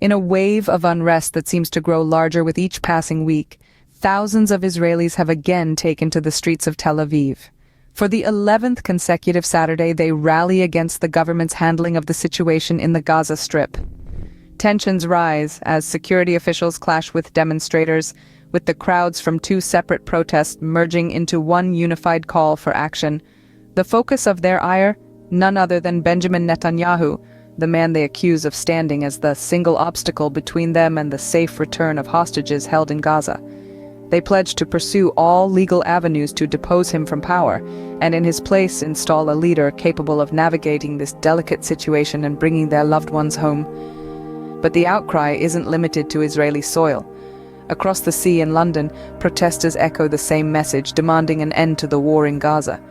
In a wave of unrest that seems to grow larger with each passing week, thousands of Israelis have again taken to the streets of Tel Aviv. For the 11th consecutive Saturday, they rally against the government's handling of the situation in the Gaza Strip. Tensions rise as security officials clash with demonstrators, with the crowds from two separate protests merging into one unified call for action. The focus of their ire? None other than Benjamin Netanyahu, the man they accuse of standing as the single obstacle between them and the safe return of hostages held in Gaza. They pledged to pursue all legal avenues to depose him from power, and in his place install a leader capable of navigating this delicate situation and bringing their loved ones home. But the outcry isn't limited to Israeli soil. Across the sea in London, protesters echo the same message, demanding an end to the war in Gaza.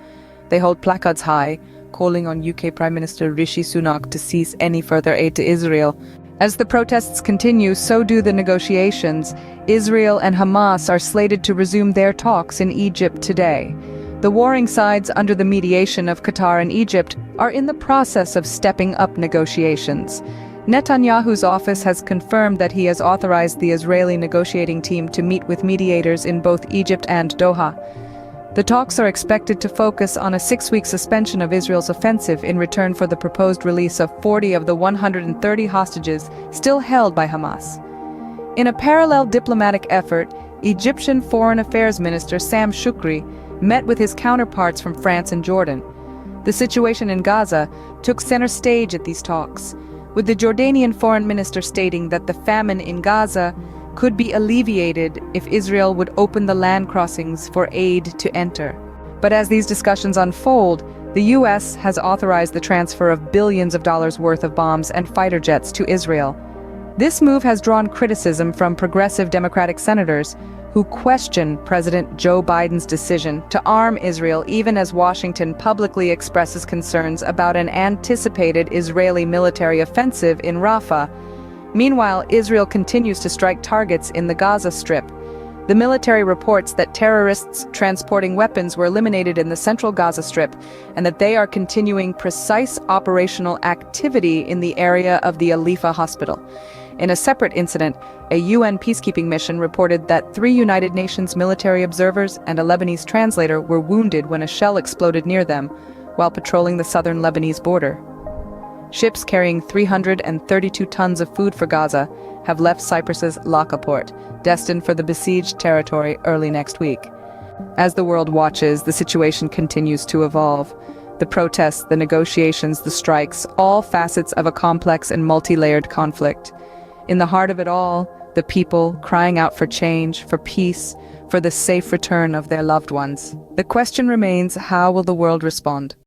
They hold placards high, calling on UK Prime Minister Rishi Sunak to cease any further aid to Israel. As the protests continue, so do the negotiations. Israel and Hamas are slated to resume their talks in Egypt today. The warring sides, under the mediation of Qatar and Egypt, are in the process of stepping up negotiations. Netanyahu's office has confirmed that he has authorized the Israeli negotiating team to meet with mediators in both Egypt and Doha. The talks are expected to focus on a 6-week suspension of Israel's offensive in return for the proposed release of 40 of the 130 hostages still held by Hamas. In a parallel diplomatic effort, Egyptian Foreign Affairs Minister Sam Shukri met with his counterparts from France and Jordan. The situation in Gaza took center stage at these talks, with the Jordanian foreign minister stating that the famine in Gaza could be alleviated if Israel would open the land crossings for aid to enter. But as these discussions unfold, the U.S. has authorized the transfer of billions of dollars worth of bombs and fighter jets to Israel. This move has drawn criticism from progressive Democratic senators who question President Joe Biden's decision to arm Israel, even as Washington publicly expresses concerns about an anticipated Israeli military offensive in Rafah. Meanwhile, Israel continues to strike targets in the Gaza Strip. The military reports that terrorists transporting weapons were eliminated in the central Gaza Strip, and that they are continuing precise operational activity in the area of the Al-Lifa hospital. In a separate incident, a UN peacekeeping mission reported that 3 United Nations military observers and a Lebanese translator were wounded when a shell exploded near them while patrolling the southern Lebanese border. Ships carrying 332 tons of food for Gaza have left Cyprus's Laka port, destined for the besieged territory early next week. As the world watches, the situation continues to evolve. The protests, the negotiations, the strikes, all facets of a complex and multi-layered conflict. In the heart of it all, the people crying out for change, for peace, for the safe return of their loved ones. The question remains, how will the world respond?